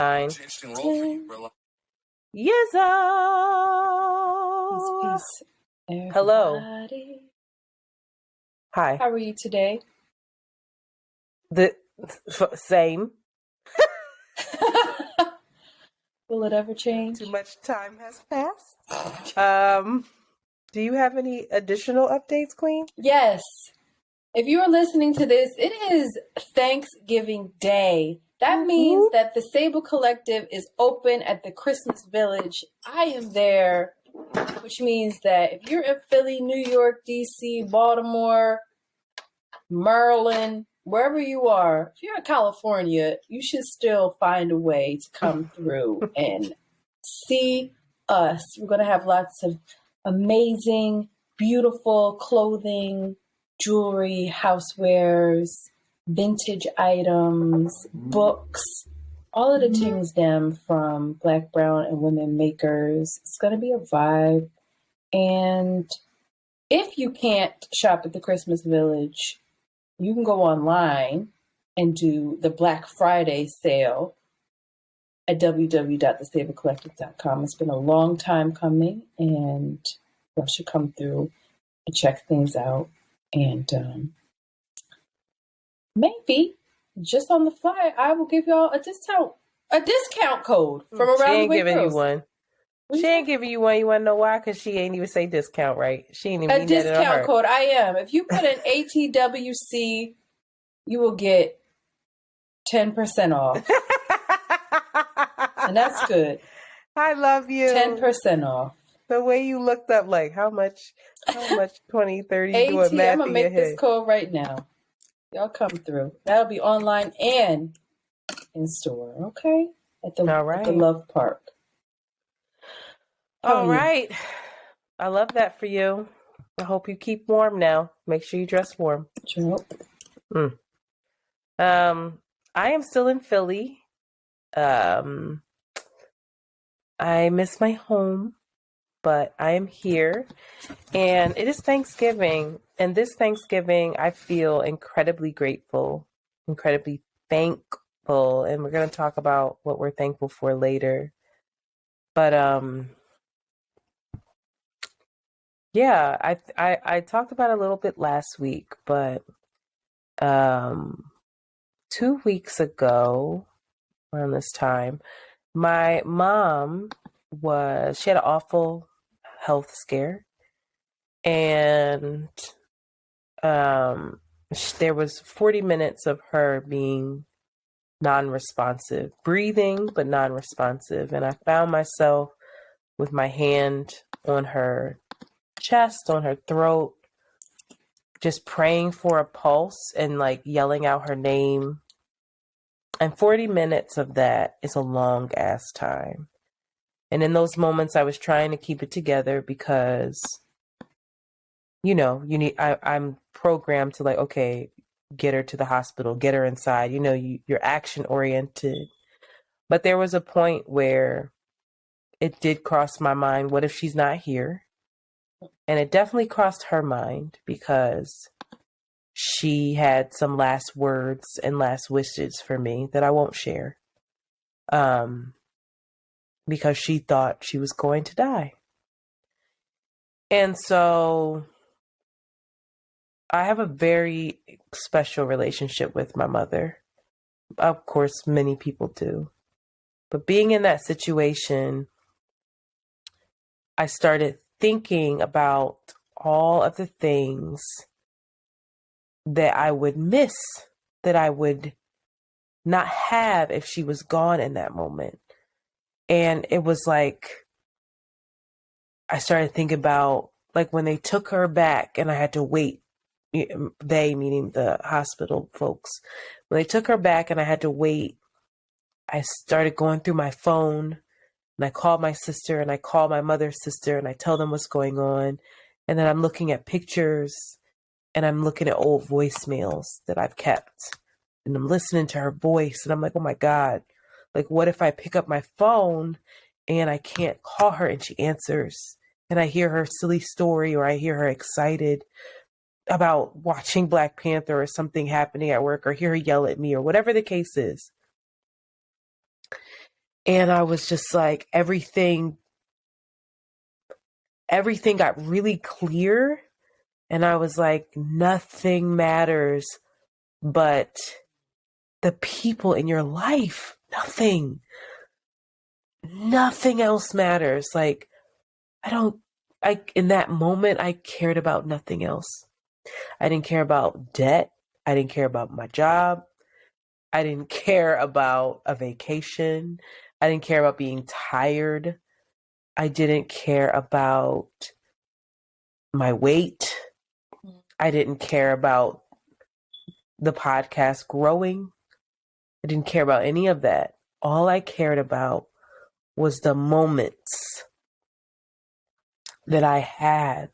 Yes. Peace. Hello. Hi. How are you today? Same. Will it ever change? Too much time has passed. Do you have any additional updates, Queen? Yes. If you are listening to this, it is Thanksgiving Day. That means that the Sable Collective is open at the Christmas Village. I am there, which means that if you're in Philly, New York, DC, Baltimore, Maryland, wherever you are, if you're in California, you should still find a way to come through and see us. We're going to have lots of amazing, beautiful clothing, jewelry, housewares, vintage items, books, all of the things them from Black, brown, and women makers. It's going to be a vibe. And if you can't shop at the Christmas Village, you can go online and do the Black Friday sale at www.thestablecollective.com. It's been a long time coming, and you should come through and check things out. And maybe just on the fly, I will give y'all a discount code from around the way. She ain't giving you one. She ain't giving you one. You want to know why? Because she ain't even say discount right. She ain't even a discount code. I am. If you put in ATWC, you will get 10% off. And that's good. I love you. 10% off. The way you looked up, like, how much 20, 30, doing math I'm going to make this code right now. Y'all come through. That'll be online and in store, okay? At the Love Park. All right. I love that for you. I hope you keep warm now. Make sure you dress warm. Sure. I am still in Philly. I miss my home, but I am here. And it is Thanksgiving. And this Thanksgiving, I feel incredibly grateful, incredibly thankful. And we're going to talk about what we're thankful for later. But yeah, I talked about it a little bit last week, but 2 weeks ago, around this time, my mom she had an awful health scare, and there was 40 minutes of her being non-responsive, breathing but non-responsive, and I found myself with my hand on her chest, on her throat, just praying for a pulse and like yelling out her name. And 40 minutes of that is a long ass time. And in those moments I was trying to keep it together because, I'm programmed to like, okay, get her to the hospital, get her inside, you're action oriented. But there was a point where it did cross my mind, what if she's not here? And it definitely crossed her mind because she had some last words and last wishes for me that I won't share. Because she thought she was going to die. And so I have a very special relationship with my mother. Of course, many people do. But being in that situation, I started thinking about all of the things that I would miss, that I would not have if she was gone in that moment. And it was like, I started thinking about like when they took her back and I had to wait, they meaning the hospital folks, when they took her back and I had to wait, I started going through my phone. And I called my sister and I called my mother's sister and I tell them what's going on. And then I'm looking at pictures and I'm looking at old voicemails that I've kept. And I'm listening to her voice and I'm like, oh my God, like what if I pick up my phone and I can't call her and she answers and I hear her silly story or I hear her excited about watching Black Panther or something happening at work or hear her yell at me or whatever the case is. And I was just like, everything got really clear. And I was like, nothing matters but the people in your life. Nothing else matters. Like, in that moment, I cared about nothing else. I didn't care about debt. I didn't care about my job. I didn't care about a vacation. I didn't care about being tired. I didn't care about my weight. I didn't care about the podcast growing. I didn't care about any of that. All I cared about was the moments that I had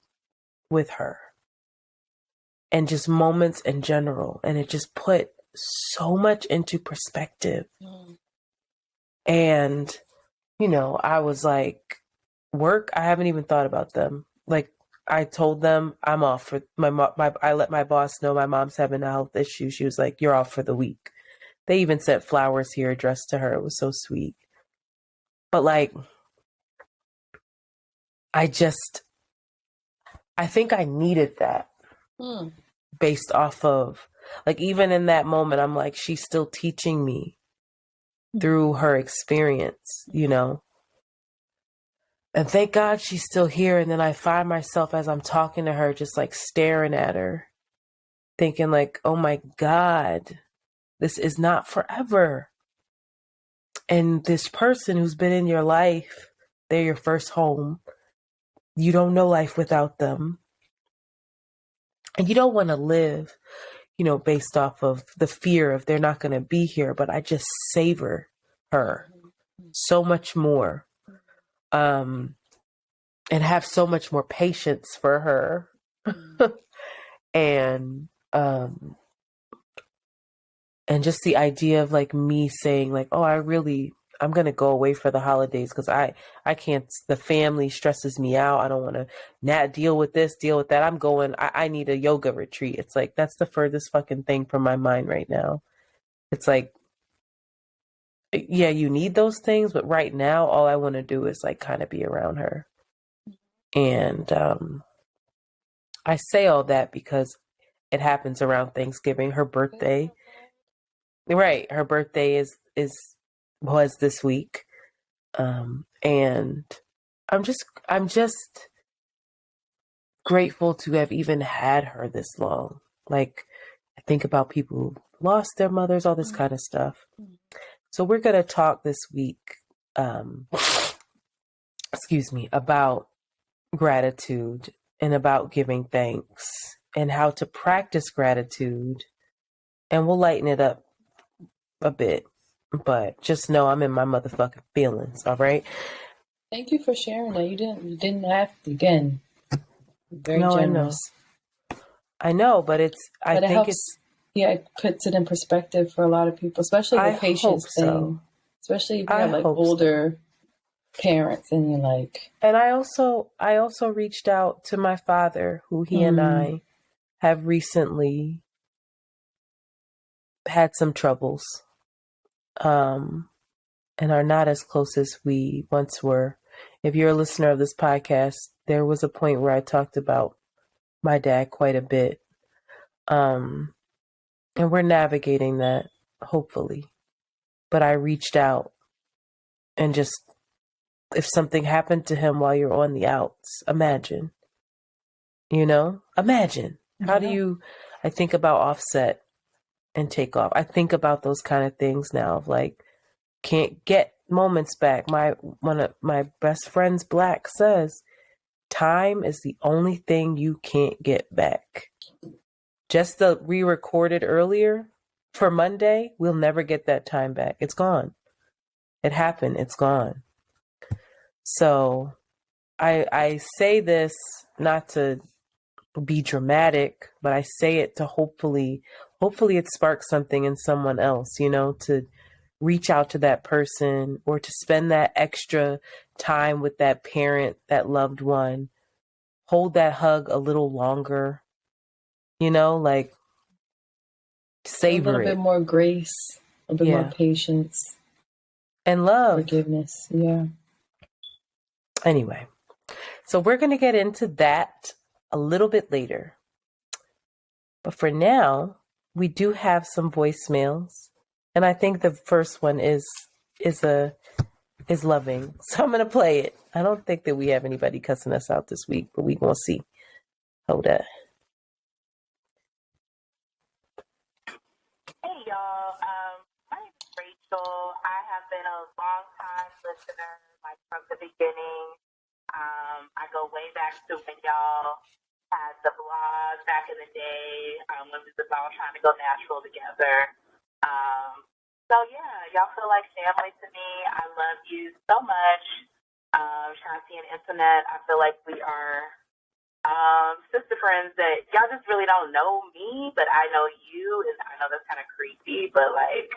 with her and just moments in general. And it just put so much into perspective. And, I was like, work, I haven't even thought about them. Like, I told them I'm off for I let my boss know my mom's having a health issue. She was like, you're off for the week. They even sent flowers here addressed to her. It was so sweet. But like, I think I needed that based off of, like, even in that moment, I'm like, she's still teaching me through her experience, And thank God she's still here. And then I find myself as I'm talking to her, just like staring at her, thinking like, oh my God, this is not forever. And this person who's been in your life, they're your first home. You don't know life without them. And you don't want to live, based off of the fear of they're not going to be here. But I just savor her so much more. And have so much more patience for her. And just the idea of like me saying like, oh, I'm going to go away for the holidays because I can't, the family stresses me out. I don't want to not deal with this, deal with that. I need a yoga retreat. It's like, that's the furthest fucking thing from my mind right now. It's like, yeah, you need those things, but right now, all I want to do is like kind of be around her. And I say all that because it happens around Thanksgiving. Her birthday, right? Her birthday was this week, and I'm just grateful to have even had her this long. Like, I think about people who lost their mothers, all this kind of stuff. So we're gonna talk this week, about gratitude and about giving thanks and how to practice gratitude. And we'll lighten it up a bit, but just know I'm in my motherfucking feelings. All right. Thank you for sharing that. You didn't have to. Again, very generous. I know, but it helps. Yeah, it puts it in perspective for a lot of people, especially the patience thing. So. Especially if you have like older parents and you're like. And I also reached out to my father, who he and I have recently had some troubles, and are not as close as we once were. If you're a listener of this podcast, there was a point where I talked about my dad quite a bit. And we're navigating that, hopefully. But I reached out and just, if something happened to him while you're on the outs, imagine. Imagine. How do you, I think about Offset and Takeoff. I think about those kind of things now of like, can't get moments back. One of my best friends, Black, says, time is the only thing you can't get back. Just the re-recorded earlier for Monday, we'll never get that time back. It's gone. It happened. It's gone. So I say this not to be dramatic, but I say it to hopefully it sparks something in someone else, to reach out to that person or to spend that extra time with that parent, that loved one, hold that hug a little longer, like savor it. A little bit more grace, a bit more patience. And love. Forgiveness. Yeah. Anyway, so we're going to get into that a little bit later. But for now, we do have some voicemails. And I think the first one is loving. So I'm going to play it. I don't think that we have anybody cussing us out this week, but we're going to see. Hold up. Hey, y'all. My name is Rachel. I have been a long-time listener, like from the beginning. I go way back to when y'all had the blog back in the day, when we was all trying to go natural together. So, yeah, y'all feel like family to me. I love you so much. Shanti and Antoinette, I feel like we are sister friends that y'all just really don't know me, but I know you, and I know that's kind of creepy, but like,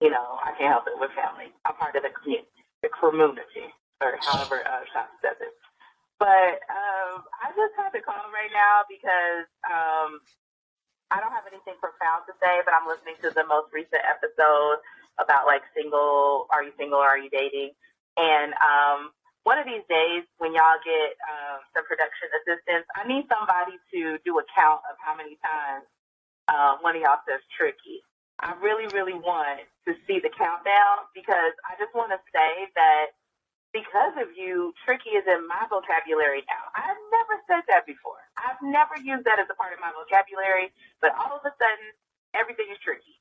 you know, I can't help it with family. I'm part of the community, or however Shanti says it. But I just have to call right now because I don't have anything profound to say, but I'm listening to the most recent episode about like are you single, are you dating? And one of these days when y'all get some production assistance, I need somebody to do a count of how many times one of y'all says tricky. I really, really want to see the countdown because I just want to say that because of you, tricky is in my vocabulary now. I've never said that before. I've never used that as a part of my vocabulary, but all of a sudden, everything is tricky.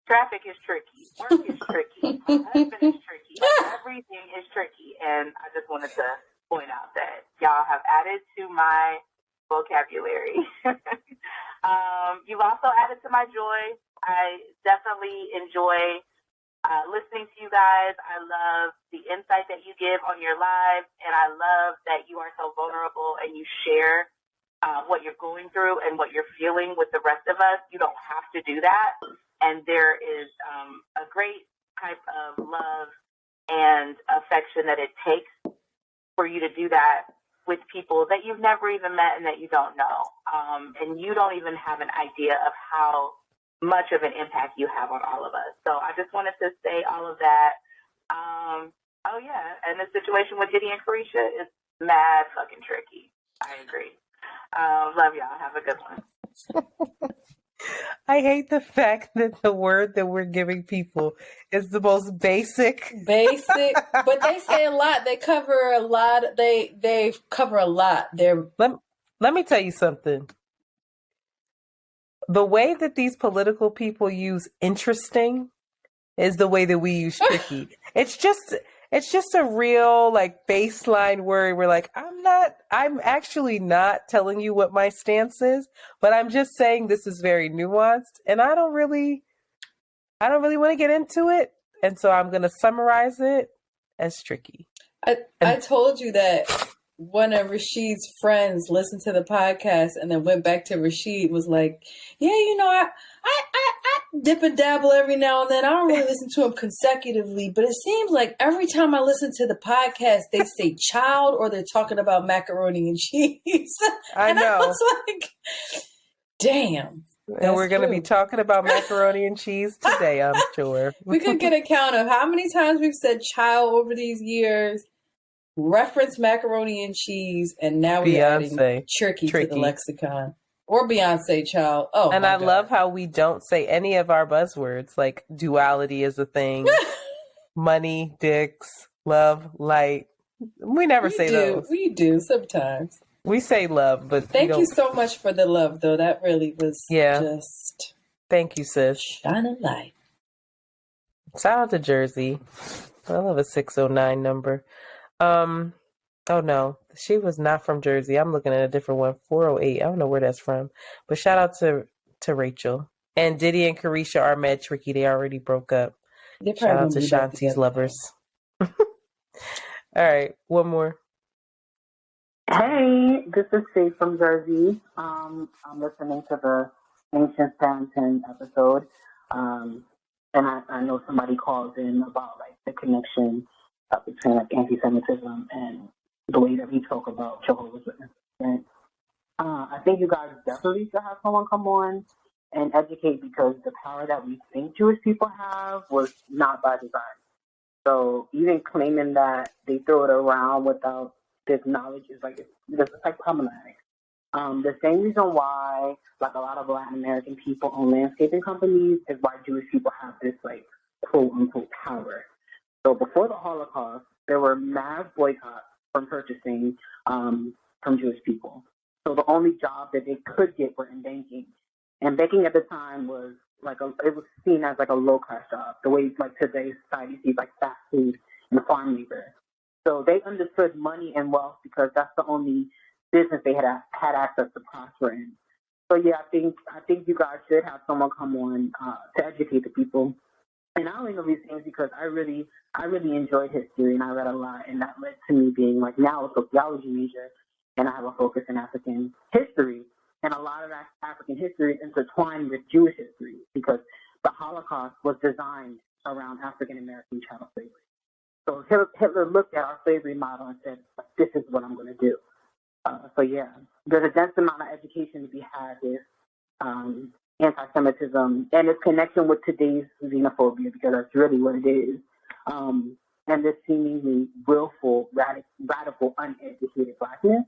Traffic is tricky. Work is tricky. My husband is tricky. Everything is tricky. And I just wanted to point out that y'all have added to my vocabulary. You've also added to my joy. I definitely enjoy listening to you guys. I love the insight that you give on your lives, and I love that you are so vulnerable and you share what you're going through and what you're feeling with the rest of us. You don't have to do that, and there is a great type of love and affection that it takes for you to do that with people that you've never even met and that you don't know, and you don't even have an idea of how much of an impact you have on all of us. So I just wanted to say all of that. Oh yeah, and the situation with Diddy and Carisha is mad fucking tricky. I agree. Love y'all. Have a good one. I hate the fact that the word that we're giving people is the most basic. Basic, but they say a lot. They cover a lot. They cover a lot. Let me tell you something. The way that these political people use interesting is the way that we use tricky. It's just a real like baseline word. We're like, I'm actually not telling you what my stance is, but I'm just saying this is very nuanced and I don't really want to get into it. And so I'm going to summarize it as tricky. I told you that one of Rashid's friends listened to the podcast and then went back to Rashid, was like, yeah, you know, I dip and dabble every now and then. I don't really listen to him consecutively, but it seems like every time I listen to the podcast, they say child or they're talking about macaroni and cheese. I know. I was like, damn. And we're going to be talking about macaroni and cheese today, I'm sure. We could get a count of how many times we've said child over these years, reference macaroni and cheese, and now we're adding tricky to the lexicon. Or Beyonce child. Oh, and I love how we don't say any of our buzzwords, like duality is a thing, money, dicks, love, light. We never say those. We do sometimes. We say love, but thank you so much for the love, though. That really was just. Thank you, sis. Shine a light. Shout out to Jersey. I love a 609 number. Oh no, she was not from Jersey. I'm looking at a different one. 408. I don't know where that's from. But shout out to Rachel. And Diddy and Carisha are mad tricky. They already broke up. Shout out to Shanti's lovers. All right, one more. Hey, this is Faye from Jersey. I'm listening to the Ancient Stanton episode. And I know somebody called in about like the connection between like anti-Semitism and the way that we talk about Jehovah's Witnesses. Right? I think you guys definitely should have someone come on and educate, because the power that we think Jewish people have was not by design. So even claiming that they throw it around without this knowledge is like it's like problematic. The same reason why like a lot of Latin American people own landscaping companies is why Jewish people have this like quote unquote power. So before the Holocaust, there were mass boycotts from purchasing from Jewish people. So the only job that they could get were in banking, and banking at the time was it was seen as like a low class job, the way like today's society sees like fast food and farm labor. So they understood money and wealth because that's the only business they had access to prosper in. So yeah, I think you guys should have someone come on to educate the people. And I only know these things because I really enjoyed history and I read a lot, and that led to me being like now a sociology major, and I have a focus in African history, and a lot of that African history is intertwined with Jewish history because the Holocaust was designed around African American chattel slavery. So Hitler looked at our slavery model and said, "This is what I'm going to do." So yeah, there's a dense amount of education to be had with anti-Semitism and its connection with today's xenophobia, because that's really what it is. And this seemingly willful, radical, uneducated blackness.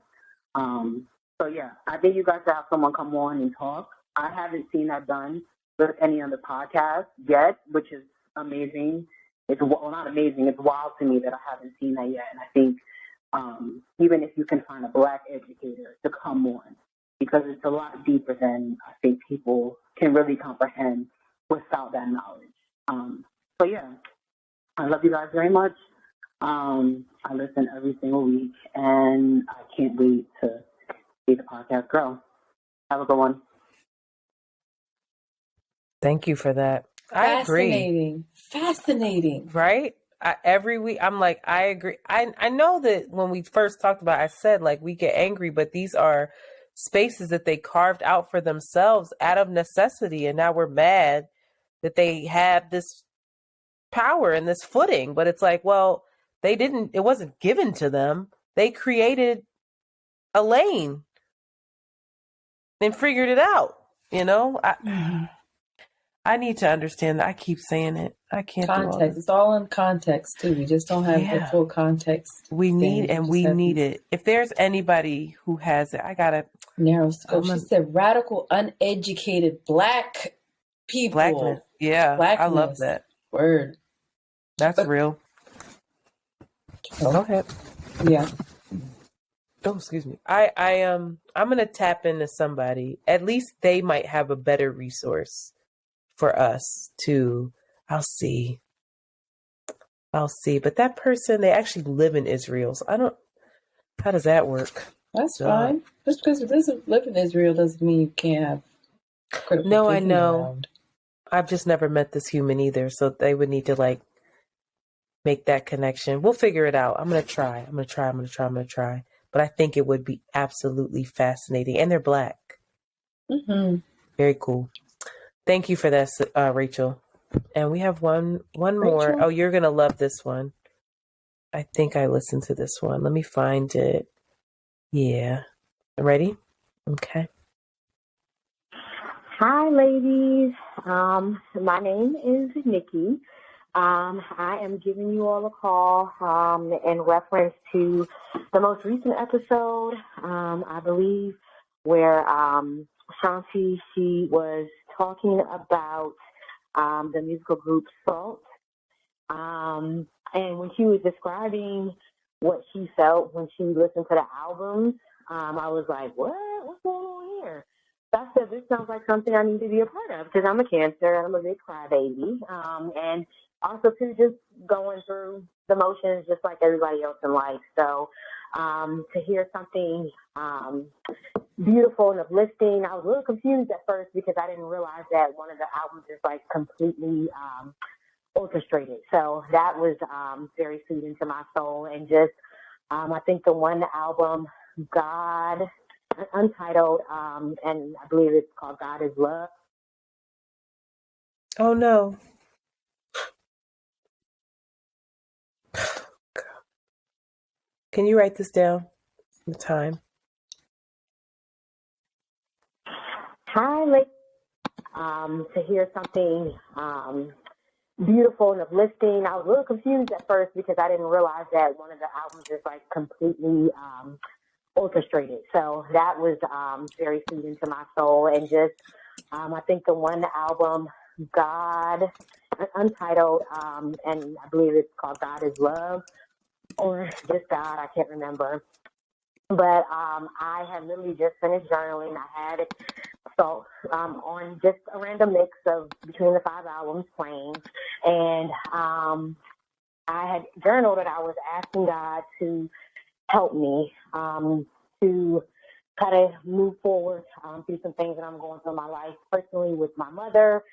So yeah, I think you guys should have someone come on and talk. I haven't seen that done with any other podcast yet, which is amazing. It's not amazing. It's wild to me that I haven't seen that yet. And I think even if you can find a black educator to come on, because it's a lot deeper than I think people can really comprehend without that knowledge. So yeah, I love you guys very much. I listen every single week, and I can't wait to see the podcast grow. Have a good one. Thank you for that. I agree. Fascinating. Right? Every week, I'm like, I agree. I know that when we first talked about it, I said, like, we get angry, but these are spaces that they carved out for themselves out of necessity. And now we're mad that they have this power and this footing. But it's like, well, it wasn't given to them. They created a lane and figured it out, I need to understand that. I keep saying it. I can't do all Context. this. It's all in context too. We just don't have the full context. We need it. If there's anybody who has it, I gotta narrow scope. She said radical, uneducated black people. Blackness. Yeah. Blackness. I love that. Word. That's real. Go ahead. Yeah. Oh, excuse me. I'm gonna tap into somebody. At least they might have a better resource for us to. I'll see. But that person, they actually live in Israel. So how does that work? That's fine. Just because it doesn't live in Israel doesn't mean you can't have critical thinking. I know. Around. I've just never met this human either. So they would need to make that connection. We'll figure it out. I'm going to try. But I think it would be absolutely fascinating. And they're black. Mm-hmm. Very cool. Thank you for that, Rachel. And we have one more. Oh, you're going to love this one. I think I listened to this one. Let me find it. Yeah. Ready? Okay. Hi, ladies. My name is Nikki. I am giving you all a call in reference to the most recent episode, I believe, where Shanti, she was talking about the musical group Salt. And when she was describing what she felt when she listened to the albums, I was like, what? What's going on here? So I said, this sounds like something I need to be a part of because I'm a Cancer and I'm a big crybaby. And also, too, just going through the motions just like everybody else in life. So to hear something beautiful and uplifting, I was a little confused at first because I didn't realize that one of the albums is completely orchestrated. So that was very soothing to my soul. And just, I think the one album, God, Untitled, and I believe it's called God is Love. Oh, no. Can you write this down? The time. Hi, ladies. to hear something beautiful and uplifting. I was a little confused at first because I didn't realize that one of the albums is like completely orchestrated. So that was very soothing to my soul. And just, I think the one album, God, Untitled, and I believe it's called God is Love, or just God, I can't remember. But I had literally just finished journaling. I had so on just a random mix of between the 5 albums playing, and I had journaled that I was asking God to help me to kind of move forward through some things that I'm going through in my life personally with my mother.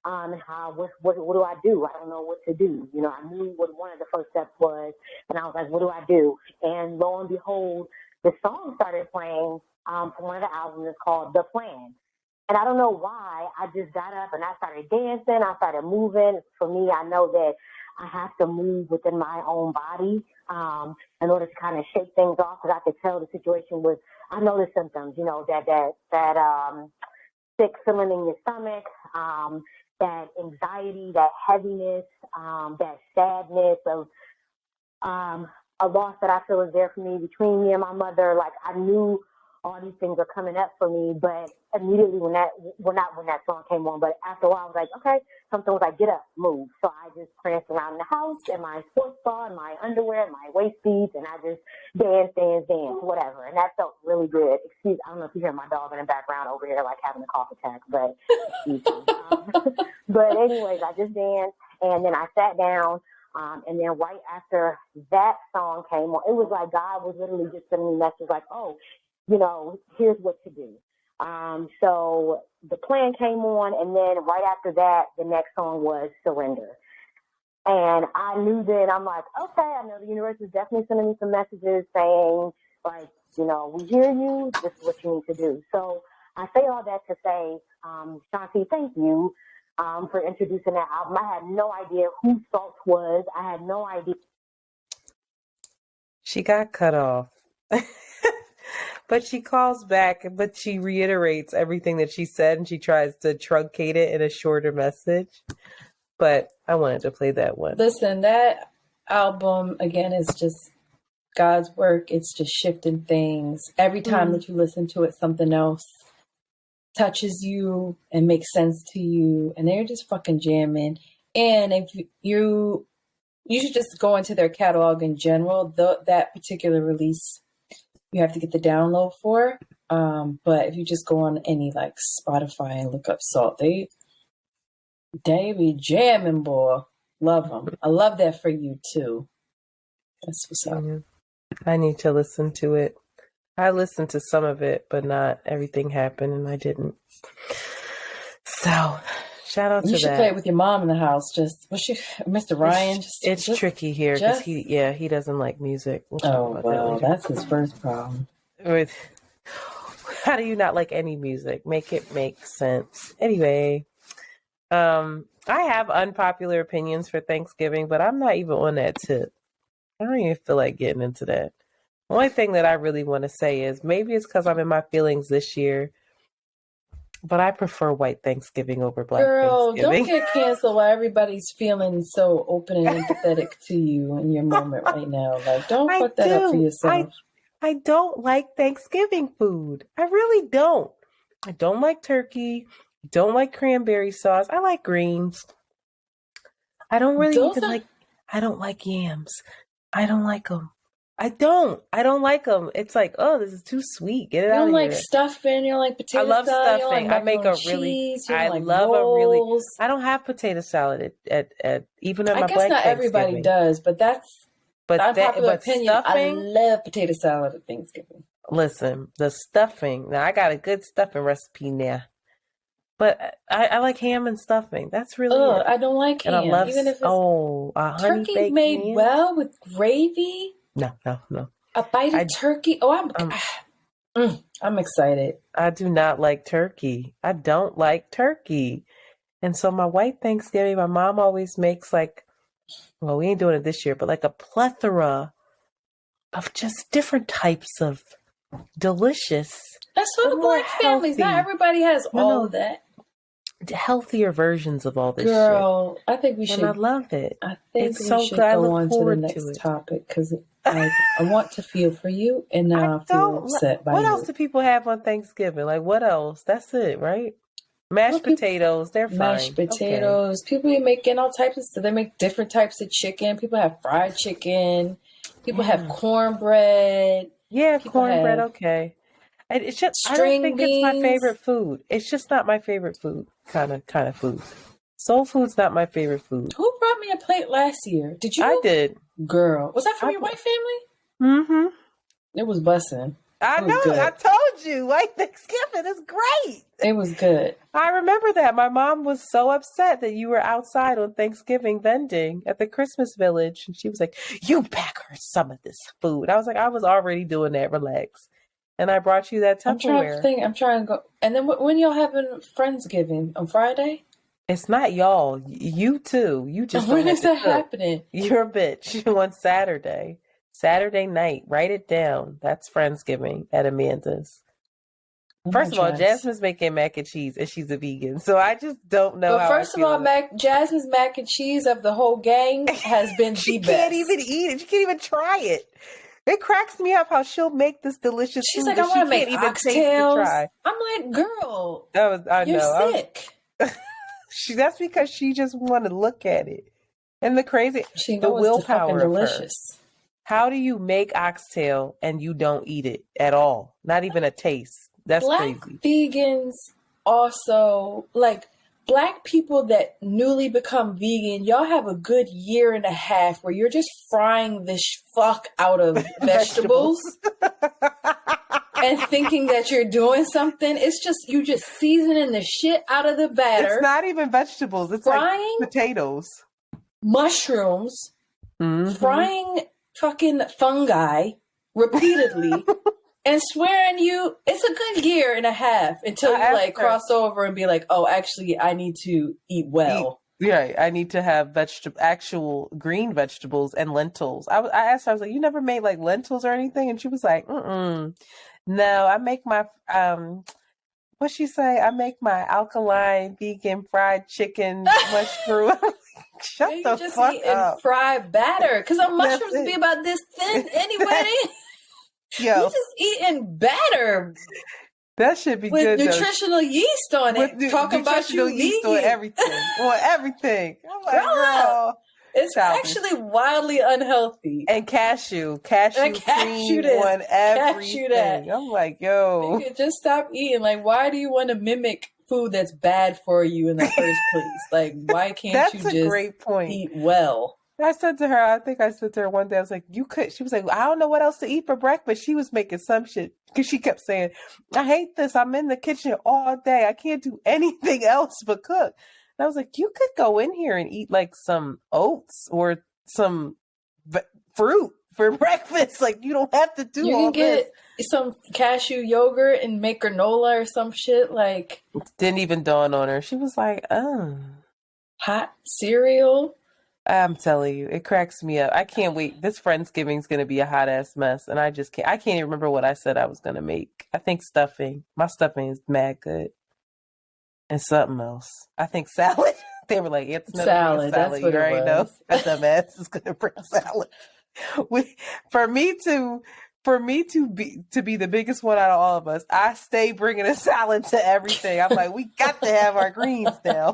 How what do I do? I don't know what to do. You know, I knew what one of the first steps was, and I was like, what do I do? And lo and behold, the song started playing from one of the albums. It's called The Plan. And I don't know why, I just got up and I started dancing. I started moving. For me, I know that I have to move within my own body in order to kind of shake things off, because I could tell the situation was, I know the symptoms, you know, that sick feeling in your stomach, that anxiety, that heaviness, that sadness of a loss that I feel is there for me between me and my mother. Like, I knew all these things are coming up for me, but immediately not when that song came on, but after a while I was like, okay, something was like, get up, move. So I just pranced around the house in my sports bra and my underwear and my waist beads, and I just dance, whatever. And that felt really good. I don't know if you hear my dog in the background over here, like having a cough attack, but excuse me. But anyways, I just danced, and then I sat down. And then right after that song came on, it was like God was literally just sending me messages like, oh, you know, here's what to do. So The Plan came on, and then right after that, the next song was Surrender. And I knew then, I'm like, okay, I know the universe is definitely sending me some messages saying, like, you know, we hear you, this is what you need to do. So I say all that to say, Shanti, thank you for introducing that album. I had no idea who Salt was. I had no idea. She got cut off. But she calls back, but she reiterates everything that she said, and she tries to truncate it in a shorter message. But I wanted to play that one. Listen, that album, again, is just God's work. It's just shifting things. Every time that you listen to it, something else touches you and makes sense to you. And they're just fucking jamming. And if you should just go into their catalog in general. That particular release, you have to get the download for. But if you just go on any like Spotify and look up Salt, they be jamming, boy. Love them. I love that for you too. That's what's up. I need to listen to it. I listened to some of it, but not everything happened, and I didn't. So, shout out to that. You should play it with your mom in the house. Just Mr. Ryan. It's tricky here because he doesn't like music. We'll talk about that that's his first problem. How do you not like any music? Make it make sense. Anyway, I have unpopular opinions for Thanksgiving, but I'm not even on that tip. I don't even feel like getting into that. The only thing that I really want to say is maybe it's because I'm in my feelings this year, but I prefer white Thanksgiving over black Thanksgiving. Girl, don't get canceled while everybody's feeling so open and empathetic to you in your moment right now. Like, don't fuck that up for yourself. I don't like Thanksgiving food. I really don't. I don't like turkey. I don't like cranberry sauce. I like greens. I don't really I don't like yams. I don't like them. I don't like them. It's like, oh, this is too sweet. Get it out of here. You don't like stuffing. You don't like potato salad. I love stuffing. You don't like I make a really. I love a really. I don't have potato salad at even at my black Thanksgiving. I guess not everybody does, but that's unpopular opinion. Stuffing, I love potato salad at Thanksgiving. Listen, the stuffing. Now I got a good stuffing recipe now. But I like ham and stuffing. That's really it. I don't like ham. And I love even if it's a honey turkey baked made ham. well with gravy. No. A bite of turkey. Oh, I'm excited. I do not like turkey. I don't like turkey. And so my white Thanksgiving, my mom always makes we ain't doing it this year, but like a plethora of just different types of delicious. That's for the black families. Not everybody has all of that. healthier versions of all this Girl, I think we shit. should. And I love it. I think it's we so should good. I go look on to the forward next to it. topic because I want to feel for you, and now I feel upset by What you. else do people have on Thanksgiving? Like, what else? That's it, right? Mashed potatoes, they're fine. Mashed potatoes. Okay. People are making all types of stuff. They make different types of chicken. People have fried chicken. People have cornbread. Yeah, People cornbread, have okay. It's just I string don't think beans. it's my favorite food. It's just not my favorite food. Kind of food. Soul food's not my favorite food. Who brought me a plate last year? Did you? I did. Girl, was that from your white family? Mm-hmm. It was bussin'. I know. Good. I told you. White Thanksgiving is great. It was good. I remember that. My mom was so upset that you were outside on Thanksgiving vending at the Christmas Village. And she was like, you pack her some of this food. I was like, I was already doing that. Relax. And I brought you that Tupperware. I'm trying to go. And then when y'all having Friendsgiving? On Friday? It's not y'all. You too. You just when is that happening? You're a bitch. On Saturday. Saturday night. Write it down. That's Friendsgiving at Amanda's. First of all, Jasmine's making mac and cheese and she's a vegan. So I just don't know. But first of all, Jasmine's mac and cheese of the whole gang has been the best. She can't even eat it. She can't even try it. It cracks me up how she'll make this delicious She's food like, I want to make oxtails. I'm like, girl, you're sick. That's because she just want to look at it. And the crazy, the willpower of delicious. How do you make oxtail and you don't eat it at all? Not even a taste. That's Black crazy. Vegans also, like Black people that newly become vegan, y'all have a good year and a half where you're just frying the fuck out of vegetables and thinking that you're doing something. It's just, you just seasoning the shit out of the batter. It's not even vegetables. It's frying like potatoes. Mushrooms. Frying fucking fungi repeatedly. And swearing it's a good year and a half until you cross over and be like, oh, actually, I need to eat well. I need to have actual green vegetables and lentils. I asked her, I was like, you never made like lentils or anything? And she was like, no, I make my, what'd she say? I make my alkaline vegan fried chicken mushroom. Shut the fuck up. Fried batter. Because our mushrooms be about this thin anyway. Yo. You just eating batter. That should be with good. With nutritional yeast on it. Talking about you yeast on everything. On everything. I'm like, girl. It's actually wildly unhealthy. And cashew cream on everything. I'm like, yo. You could just stop eating. Like, why do you want to mimic food that's bad for you in the first place? Like, why can't you just great point. Eat well? I said to her one day, I was like, you could, she was like, I don't know what else to eat for breakfast. She was making some shit because she kept saying, I hate this. I'm in the kitchen all day. I can't do anything else but cook. And I was like, you could go in here and eat like some oats or some fruit for breakfast. Like, you don't have to do all this. You can get some cashew yogurt and make granola or some shit. Like, it didn't even dawn on her. She was like, oh. Hot cereal. I'm telling you, it cracks me up. I can't wait. This Friendsgiving's going to be a hot ass mess. And I can't even remember what I said I was going to make. I think stuffing. My stuffing is mad good. And something else. I think salad. They were like, it's no salad. That's what you already know that dumbass is going to bring salad. For me to be the biggest one out of all of us, I stay bringing a salad to everything. I'm like, we got to have our greens now.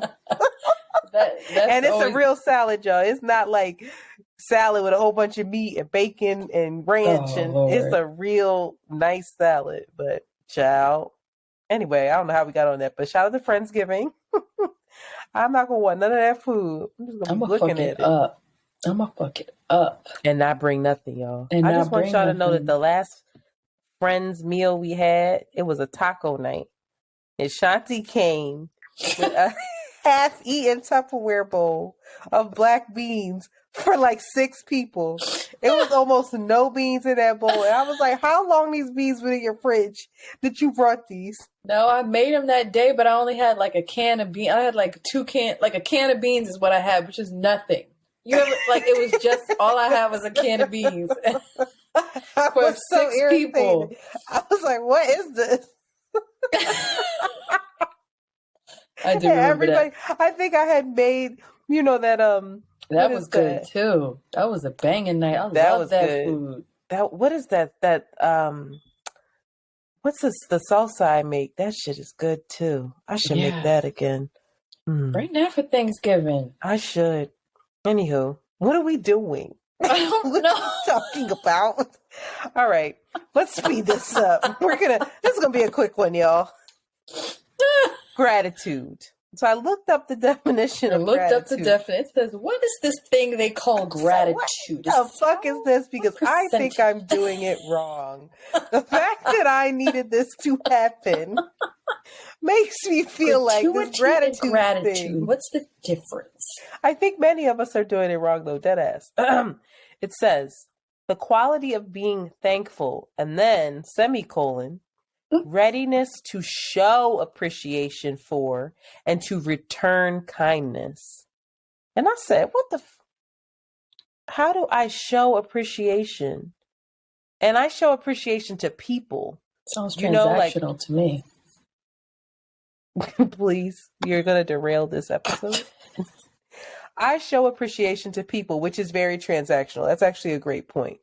And it's a real salad, y'all. It's not like salad with a whole bunch of meat and bacon and ranch. It's a real nice salad. But child. Anyway, I don't know how we got on that, but shout out to Friendsgiving. I'm not gonna want none of that food. I'm just gonna be looking at it. I'm gonna fuck it up. And not bring nothing, y'all. I just want y'all to know that the last Friends meal we had, it was a taco night. And Shanti came with a half-eaten Tupperware bowl of black beans for like 6 people. It was almost no beans in that bowl. And I was like, how long these beans were in your fridge that you brought these? No, I made them that day, but I only had like a can of beans. I had like a can of beans is what I had, which is nothing. You ever, like, it was just, all I had was a can of beans for 6 people. I was like, what is this? I do remember Everybody, that. I think I had made, that That what was is good that? too. That was a banging night. I That love was that good. food. That what is that what's this the salsa I make? That shit is good too. I should make Yeah. that again. Bring that for Thanksgiving. I should. Anywho, what are we doing? I don't What are we talking about? All right, let's speed this up. This is gonna be a quick one, y'all. Gratitude. So I looked up the definition I of looked up the gratitude. definition. It says, what is this thing they call gratitude? What the fuck is this? Because I think I'm doing it wrong. The fact that I needed this to happen makes me feel like this gratitude thing. What's the difference? I think many of us are doing it wrong, though, deadass. It says, the quality of being thankful, and then, semicolon, readiness to show appreciation for and to return kindness. And I said, what the how do I show appreciation? And I show appreciation to people. Sounds transactional to me. Please, you're going to derail this episode. I show appreciation to people, which is very transactional. That's actually a great point.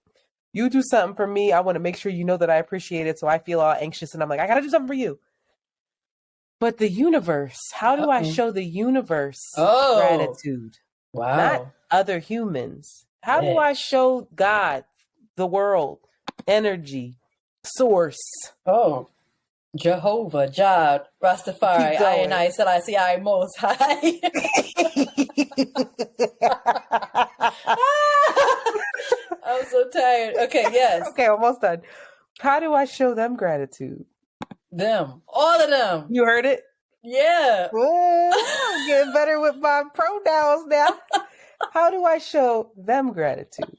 You do something for me, I want to make sure you know that I appreciate it, so I feel all anxious and I'm like, I got to do something for you. But the universe, how do I show the universe gratitude? Wow. Not other humans. How do I show God, the world, energy, source? Oh, Jehovah, Jah, Rastafari, I and I said I see I most high. I'm so tired. Okay, yes. Okay, almost done. How do I show them gratitude? Them. All of them. You heard it? Yeah. Oh, I'm getting better with my pronouns now. How do I show them gratitude?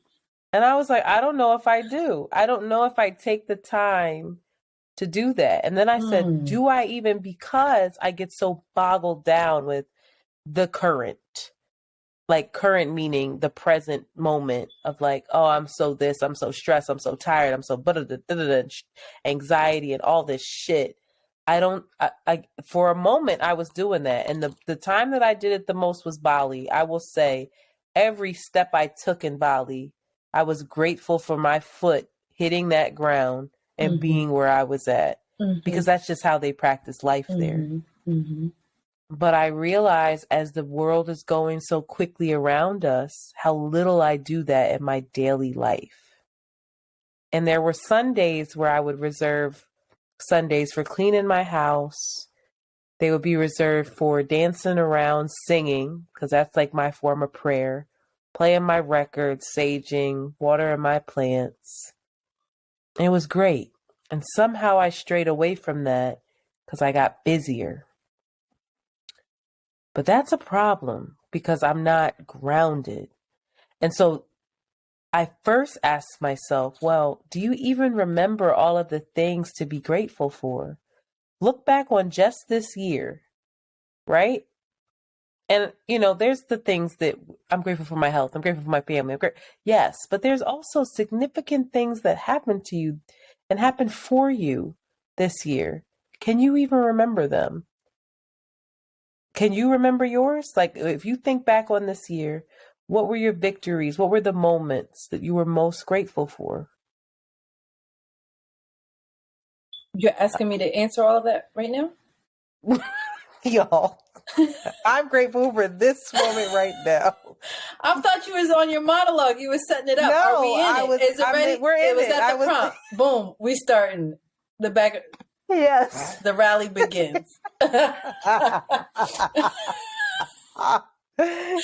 And I was like, I don't know if I do. I don't know if I take the time to do that. And then I said, do I even, because I get so boggled down with the current, like current meaning the present moment of like, oh, I'm so this, I'm so stressed, I'm so tired, I'm so anxiety and all this shit. I for a moment I was doing that. And the time that I did it the most was Bali. I will say every step I took in Bali, I was grateful for my foot hitting that ground and being where I was at, because that's just how they practice life there. But I realize as the world is going so quickly around us, how little I do that in my daily life. And there were Sundays where I would reserve Sundays for cleaning my house. They would be reserved for dancing around, singing, because that's like my form of prayer, playing my records, saging, watering my plants. It was great. And somehow I strayed away from that because I got busier. But that's a problem because I'm not grounded. And so I first asked myself, well, do you even remember all of the things to be grateful for? Look back on just this year, right? And, there's the things that I'm grateful for my health. I'm grateful for my family. Yes, but there's also significant things that happened to you and happened for you this year. Can you even remember them? Can you remember yours? Like, if you think back on this year, what were your victories? What were the moments that you were most grateful for? You're asking me to answer all of that right now? Y'all, I'm grateful for this moment right now. I thought you was on your monologue. You were setting it up. No, Are we in it? Is it ready? We're in it. It was at the prompt. Boom. We starting. The back. Yes. The rally begins.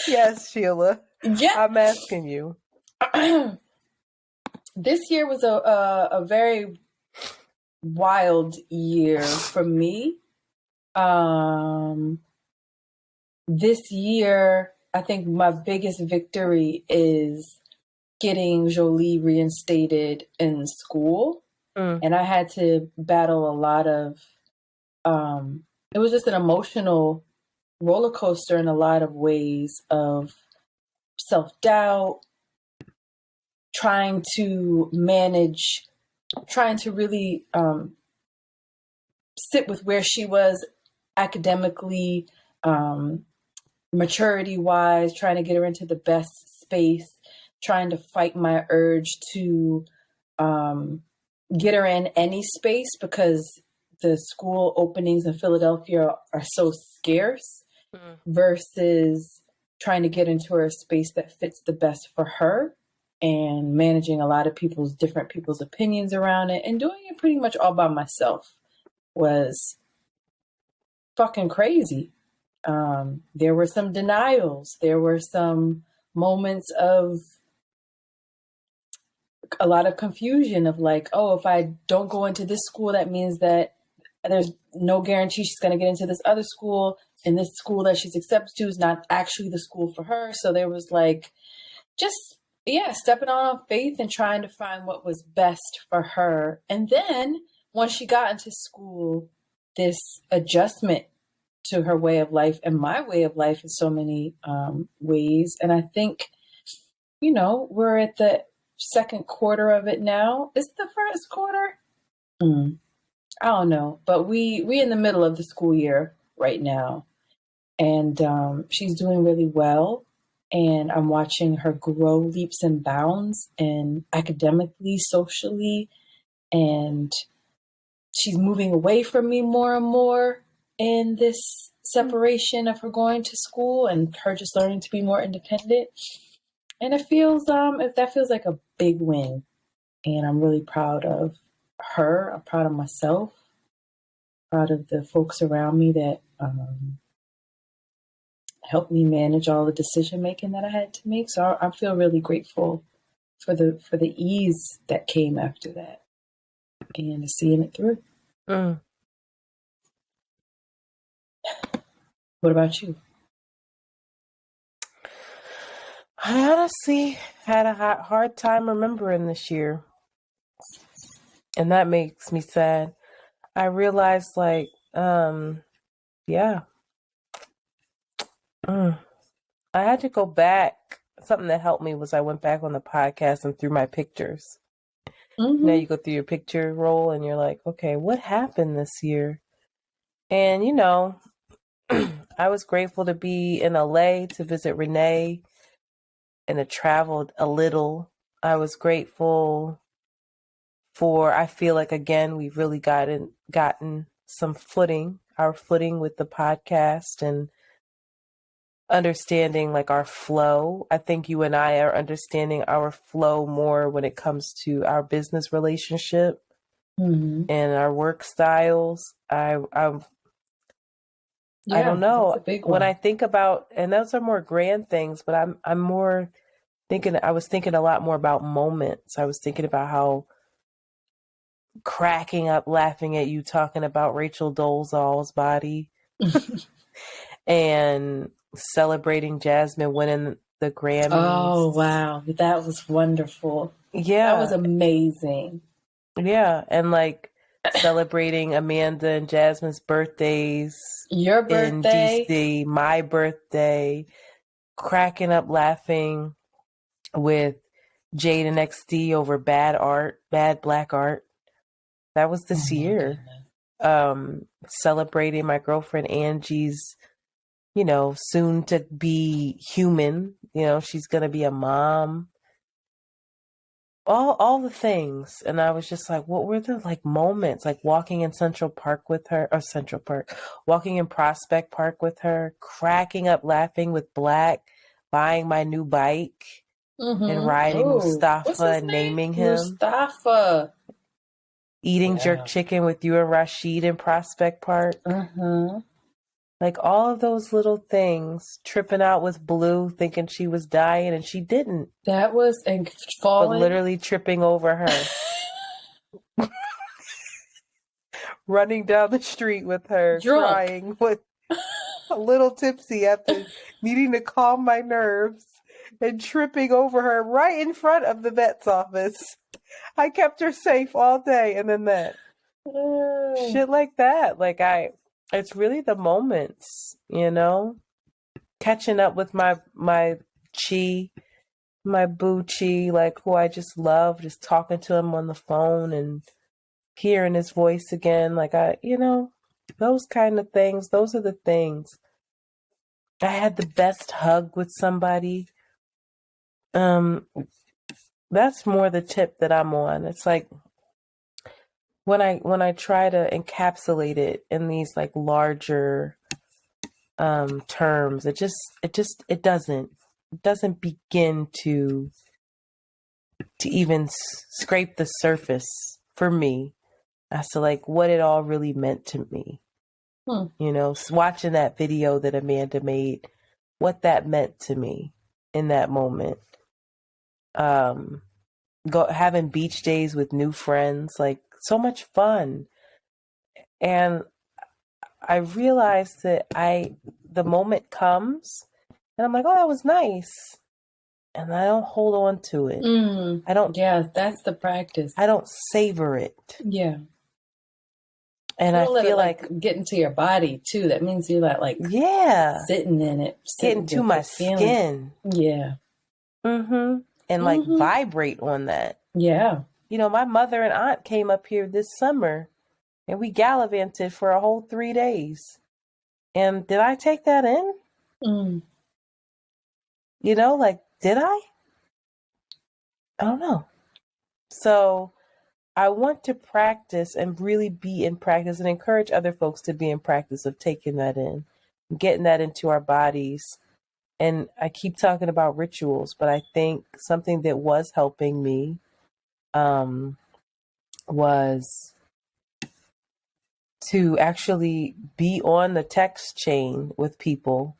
Yes, Sheila. Yeah. I'm asking you. This year was a very wild year for me. This year, I think my biggest victory is getting Jolie reinstated in school. And I had to battle a lot of, it was just an emotional roller coaster in a lot of ways of self-doubt, trying to really sit with where she was academically, maturity wise, trying to get her into the best space, trying to fight my urge to get her in any space because the school openings in Philadelphia are so scarce, versus trying to get into her space that fits the best for her, and managing a lot of different people's opinions around it, and doing it pretty much all by myself was fucking crazy. There were some denials. There were some moments of a lot of confusion of like, oh, if I don't go into this school, that means that there's no guarantee she's going to get into this other school, and this school that she's accepted to is not actually the school for her. So there was like, just, yeah, stepping on faith and trying to find what was best for her. And then once she got into school, this adjustment to her way of life and my way of life in so many ways. And I think, we're at the second quarter of it now. Is it the first quarter? I don't know, but we in the middle of the school year right now, and she's doing really well, and I'm watching her grow leaps and bounds, and academically, socially, and she's moving away from me more and more in this separation of her going to school and her just learning to be more independent. And it feels that feels like a big win, and I'm really proud of her. I'm proud of myself, proud of the folks around me that helped me manage all the decision making that I had to make. So I feel really grateful for the ease that came after that, and seeing it through. What about you? I honestly had a hard time remembering this year, and that makes me sad. I realized, like, yeah. I had to go back. Something that helped me was I went back on the podcast and through my pictures. Now you go through your picture roll and you're like, okay, what happened this year? And, I was grateful to be in LA to visit Renee and to travel a little. I was grateful I feel like, again, we've really gotten some our footing with the podcast and understanding like our flow. I think you and I are understanding our flow more when it comes to our business relationship and our work styles. I don't know. When I think about, and those are more grand things, but I'm more thinking, I was thinking a lot more about moments. I was thinking about how cracking up, laughing at you talking about Rachel Dolezal's body and celebrating Jasmine winning the Grammys. Oh, wow. That was wonderful. Yeah. That was amazing. Yeah. And like celebrating Amanda and Jasmine's birthdays. Your birthday. In DC, my birthday. Cracking up, laughing with Jade and XD over bad black art. That was this year. Celebrating my girlfriend Angie's, soon to be human. She's going to be a mom. All the things. And I was just like, what were the like moments? Like walking in walking in Prospect Park with her, cracking up, laughing with Black, buying my new bike and riding Mustafa and naming him. Mustafa. Eating jerk chicken with you and Rashid in Prospect Park. Like all of those little things. Tripping out with Blue, thinking she was dying, and she didn't. That was falling. But literally tripping over her. Running down the street with her, drunk. crying, with a little tipsy after needing to calm my nerves, and tripping over her right in front of the vet's office. I kept her safe all day, and then that. Shit like that. Like it's really the moments, catching up with my Chi, my boo Chi, like who I just love, just talking to him on the phone and hearing his voice again. Like those kind of things, those are the things I had the best hug with somebody. That's more the tip that I'm on. It's like when I try to encapsulate it in these like larger terms, it doesn't begin to even scrape the surface for me as to like what it all really meant to me. You know, watching that video that Amanda made, what that meant to me in that moment. Having beach days with new friends, like so much fun. And I realized that the moment comes and I'm like, oh, that was nice. And I don't hold on to it. Yeah, that's the practice. I don't savor it. Yeah. And I feel like get into your body too. That means you're like sitting in it, getting to my skin. Yeah. And like vibrate on that. Yeah. You know, my mother and aunt came up here this summer and we gallivanted for a whole 3 days. And did I take that in? You know, like, did I? I don't know. So I want to practice and really be in practice and encourage other folks to be in practice of taking that in, getting that into our bodies. And I keep talking about rituals, but I think something that was helping me was to actually be on the text chain with people.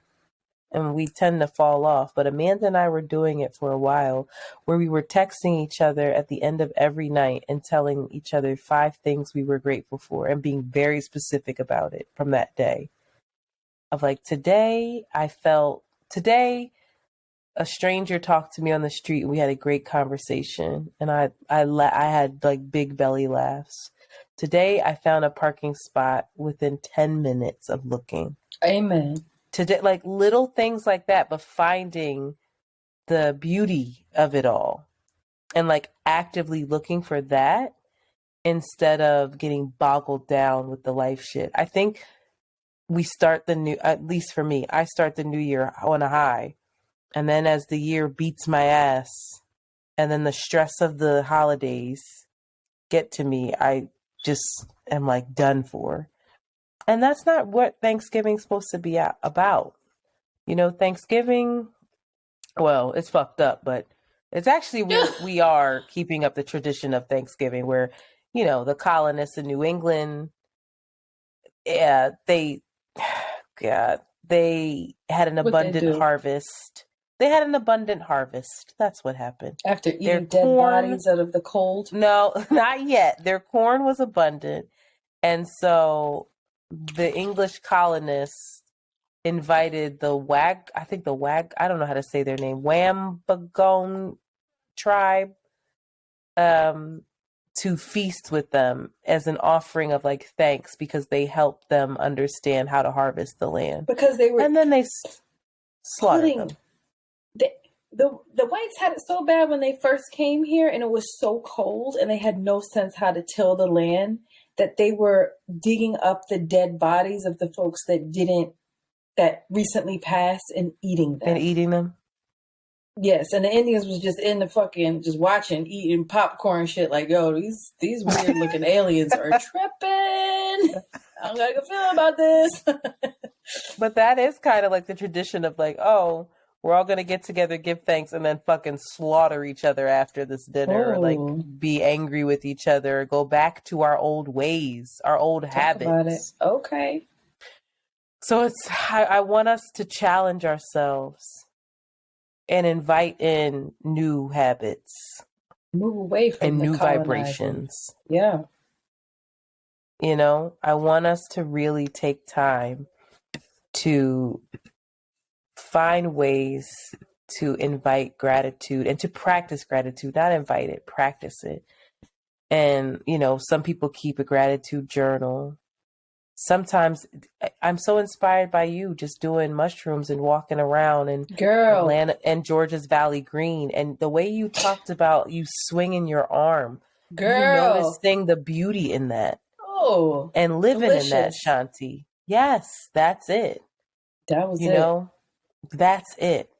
And we tend to fall off. But Amanda and I were doing it for a while where we were texting each other at the end of every night and telling each other 5 things we were grateful for and being very specific about it from that day. Of like, today a stranger talked to me on the street and we had a great conversation. And I had like big belly laughs. Today I found a parking spot within 10 minutes of looking. Amen. Today, like little things like that, but finding the beauty of it all and like actively looking for that instead of getting boggled down with the life shit. I think we start at least for me, I start the new year on a high. And then as the year beats my ass and then the stress of the holidays get to me, I just am like done for. And that's not what Thanksgiving's supposed to be about. You know, Thanksgiving, well, it's fucked up, but it's actually we are keeping up the tradition of Thanksgiving where, you know, the colonists in New England, they had an abundant harvest. They had an abundant harvest. That's what happened. After eating dead bodies out of the cold? No, not yet. Their corn was abundant. And so the English colonists invited I don't know how to say their name, Wambagone tribe, to feast with them as an offering of like thanks because they helped them understand how to harvest the land. Because they were, and then they slaughtered them. The whites had it so bad when they first came here, and it was so cold, and they had no sense how to till the land that they were digging up the dead bodies of the folks that recently passed and eating them. Yes, and the Indians was just in the fucking just watching, eating popcorn shit like, yo, these weird looking aliens are tripping. I don't got a good feeling about this. But that is kind of like the tradition of like, oh, we're all gonna get together, give thanks, and then fucking slaughter each other after this dinner, or like be angry with each other, or go back to our old ways, our old habits. About it. Okay. So I want us to challenge ourselves and invite in new habits. Move away from and new vibrations. Yeah. You know, I want us to really take time to find ways to invite gratitude and to practice gratitude, not invite it, practice it. And, you know, some people keep a gratitude journal. Sometimes I'm so inspired by you just doing mushrooms and walking around in Atlanta and Georgia's Valley Green. And the way you talked about you swinging your arm, you noticing the beauty in that. And living in that, Shanti. Yes, that's it. That was you know, that's it.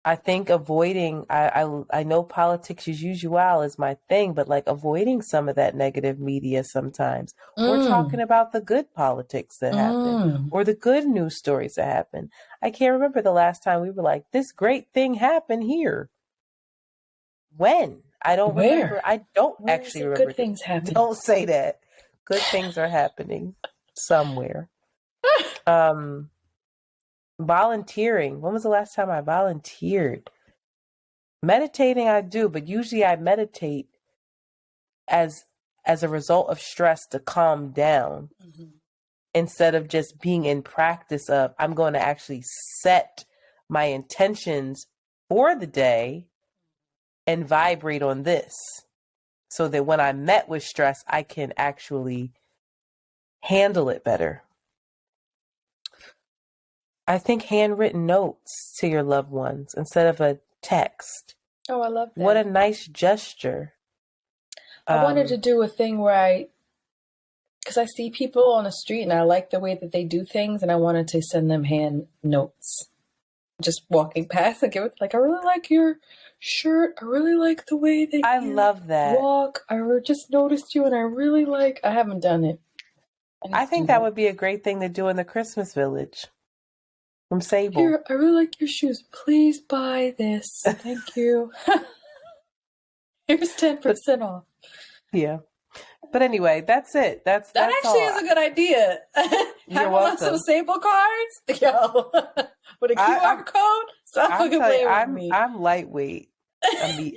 I think avoiding, I know politics as usual is my thing, but like avoiding some of that negative media sometimes, or talking about the good politics that happen, or the good news stories that happen. I can't remember the last time we were like, this great thing happened here. When? I don't remember. I don't Where actually is it remember. good things happen? Don't say that. Good things are happening somewhere. Volunteering. When was the last time I volunteered? Meditating I do, but usually I meditate as a result of stress to calm down, instead of just being in practice of I'm going to actually set my intentions for the day and vibrate on this, so that when I'm met with stress, I can actually handle it better. I think handwritten notes to your loved ones instead of a text. Oh, I love that. What a nice gesture. I wanted to do a thing where because I see people on the street and I like the way that they do things, and I wanted to send them hand notes. Just walking past and give it like, I really like your shirt. I really like the way that you love that. walk. Just noticed you and I really like, I haven't done it. I think that would be a great thing to do in the Christmas Village. From Sable. Here, I really like your shoes. Please buy this. Thank you. Here's 10% off. Yeah. But anyway, that's it. That's actually all. is a good idea. Have on some Sable cards. Yo. With a QR code. Stop fucking playing with me. I'm lightweight.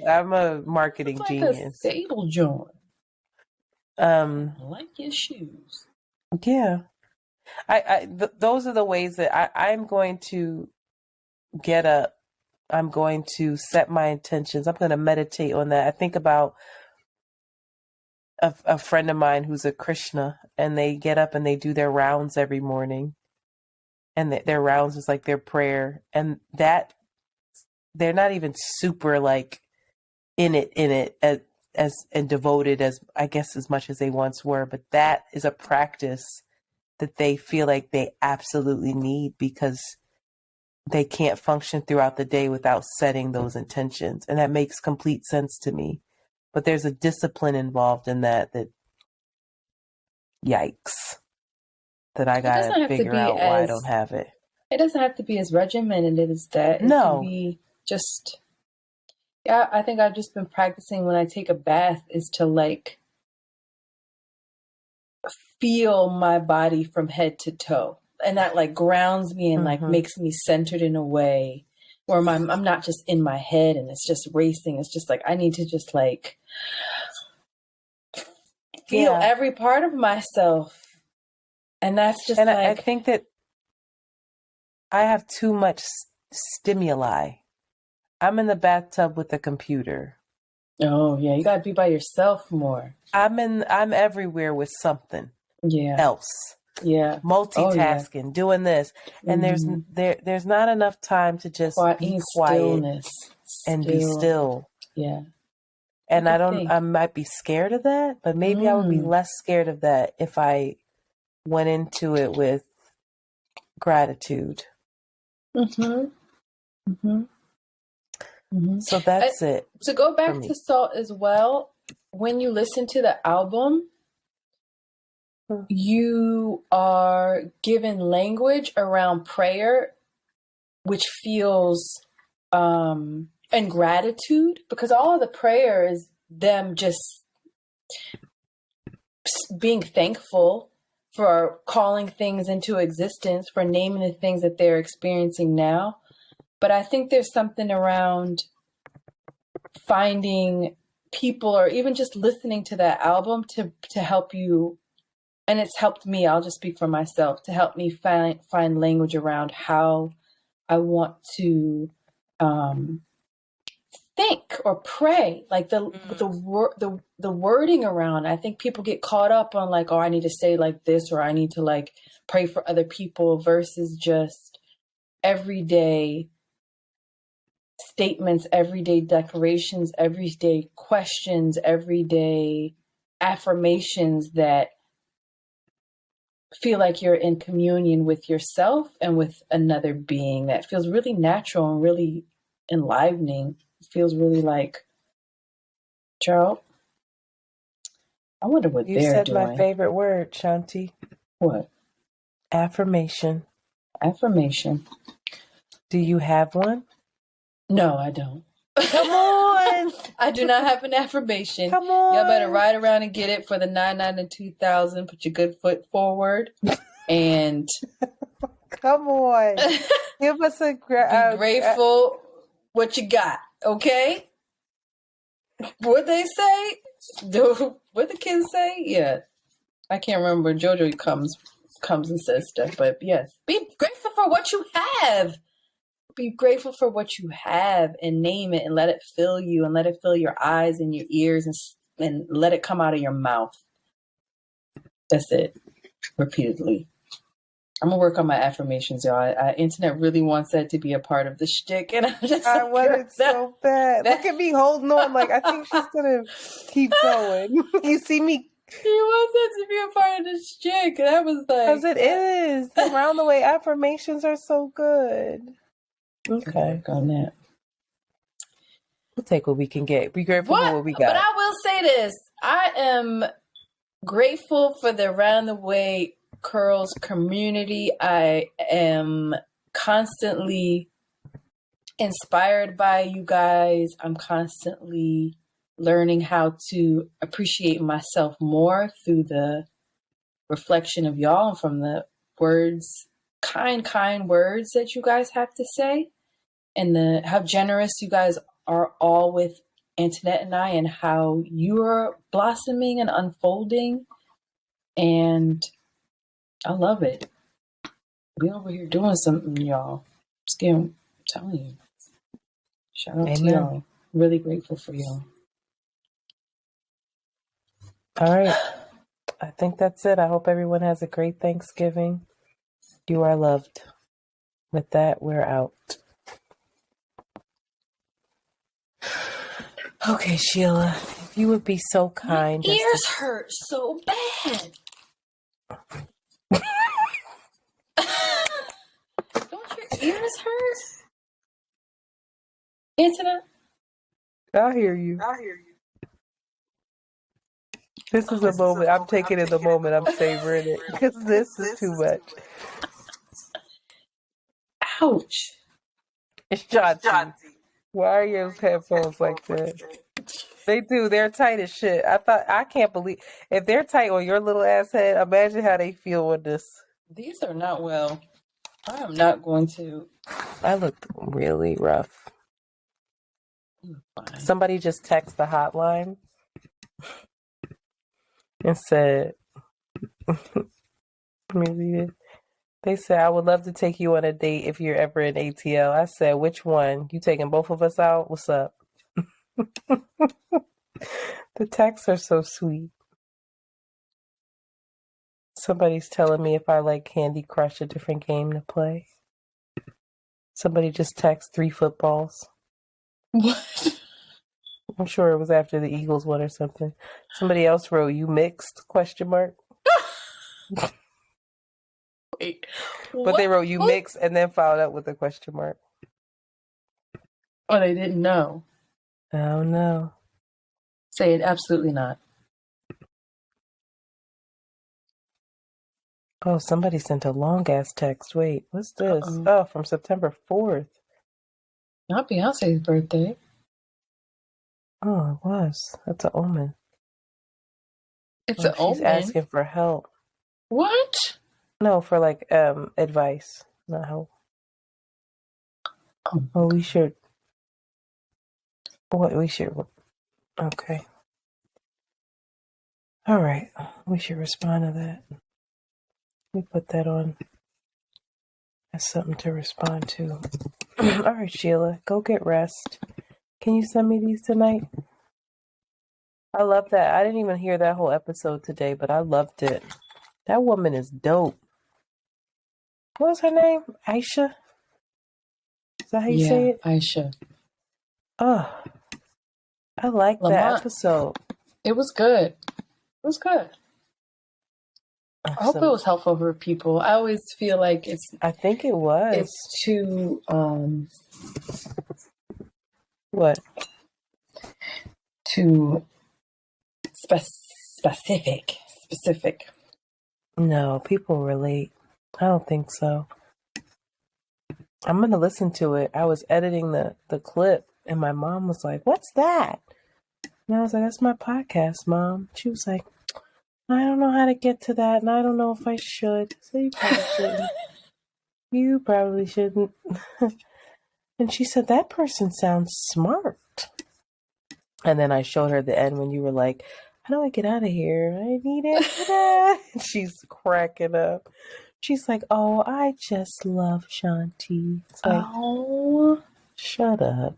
I'm a marketing like genius. A Sable joint. I like your shoes. Yeah. Those are the ways that I'm going to get up. I'm going to set my intentions. I'm going to meditate on that. I think about a friend of mine who's a Krishna, and they get up and they do their rounds every morning. And their rounds is like their prayer. And that they're not even super like in it as and devoted as I guess as much as they once were. But that is a practice that they feel like they absolutely need, because they can't function throughout the day without setting those intentions. And that makes complete sense to me. But there's a discipline involved in that yikes, that I gotta figure out why I don't have it. It doesn't have to be as regimented as that. No. It can be just, yeah, I think I've just been practicing when I take a bath is to like feel my body from head to toe. And that like grounds me and like makes me centered in a way where I'm not just in my head and it's just racing. It's just like, I need to just like feel every part of myself. And that's just I think that I have too much stimuli. I'm in the bathtub with the computer. Oh yeah, you gotta be by yourself more. I'm everywhere with something else. Yeah. Multitasking, doing this. And there's not enough time to just be quiet and be still. Yeah. And I might be scared of that, but maybe I would be less scared of that if I went into it with gratitude. So that's it. To go back to Salt as well, when you listen to the album, you are given language around prayer, which feels and gratitude, because all of the prayer is them just being thankful for calling things into existence, for naming the things that they're experiencing now. But I think there's something around finding people, or even just listening to that album to help you. And it's helped me, I'll just speak for myself, to help me find language around how I want to think or pray. Like the wording around, I think people get caught up on like, oh, I need to say like this, or I need to like pray for other people, versus just everyday statements, everyday declarations, everyday questions, everyday affirmations that feel like you're in communion with yourself and with another being. That feels really natural and really enlivening. It feels really like, Gerald, I wonder what You they're said my doing. favorite word, Shanti. What? Affirmation. Affirmation. Do you have one? No, I don't. Come on. I do not have an affirmation. Come on. Y'all better ride around and get it for the 99 and 2000. Put your good foot forward and Come on. Give us a be grateful what you got, okay? What they say? What the kids say? Yeah. I can't remember. Jojo comes and says stuff, but yes. Be grateful for what you have. Be grateful for what you have and name it and let it fill you and let it fill your eyes and your ears and let it come out of your mouth. That's it. Repeatedly. I'm gonna work on my affirmations, y'all. Internet really wants that to be a part of the shtick, and I want it so bad. Look at me holding on, like I think she's gonna keep going. You see me? He wants that to be a part of the shtick, and I was like, because it is. Around the way, affirmations are so good. Okay, work on that. We'll take what we can get. Be grateful for what we got. But I will say this: I am grateful for the Around the Way Curls community. I am constantly inspired by you guys. I'm constantly learning how to appreciate myself more through the reflection of y'all and from the words, kind words that you guys have to say, and how generous you guys are all with Antoinette and I, and how you're blossoming and unfolding. And I love it. We over here doing something, y'all. I'm telling you. Shout out to y'all. Really grateful for y'all. All right. I think that's it. I hope everyone has a great Thanksgiving. You are loved. With that, we're out. Okay, Sheila, if you would be so kind. My ears hurt so bad. Don't your ears hurt? Antoinette? I hear you. This is a moment. I'm taking it the moment. I'm savoring it because this is too much. Ouch. It's Shanti. Why are your headphones like that? They do. They're tight as shit. I can't believe if they're tight on your little ass head. Imagine how they feel with this. These are not well. I am not going to. I looked really rough. Fine. Somebody just texted the hotline and said, let me read it. They said, I would love to take you on a date if you're ever in ATL. I said, which one? You taking both of us out? What's up? The texts are so sweet. Somebody's telling me if I like Candy Crush, a different game to play. Somebody just texted 3 footballs. What? I'm sure it was after the Eagles won or something. Somebody else wrote, you mixed? ? Wait. But they wrote, you mixed, and then followed up with a question mark. Oh, they didn't know. Oh, no. Say it, absolutely not. Oh, somebody sent a long-ass text. Wait, what's this? Uh-oh. Oh, from September 4th. Not Beyonce's birthday. Oh, it was. That's an omen. It's an omen? She's asking for help. What? No, for like advice, not help. Oh, we should. What we should. Okay. All right. We should respond to that. We put that on as something to respond to. All right, Sheila, go get rest. Can you send me these tonight? I love that. I didn't even hear that whole episode today, but I loved it. That woman is dope. What was her name? Aisha? Is that how you say it? Aisha. Oh, I like that episode. It was good. It was good. I hope it was helpful for people. I always feel like I think it was. It's too What? Too specific. No, people relate. I don't think so. I'm gonna listen to it. I was editing the clip, and my mom was like, "What's that?" And I was like, "That's my podcast, Mom." She was like, "I don't know how to get to that, and I don't know if I should." So you probably shouldn't. You probably shouldn't. And she said, "That person sounds smart." And then I showed her the end when you were like, "How do I get out of here? I need it." She's cracking up. She's like, "Oh, I just love Shanti." It's like, Oh, shut up.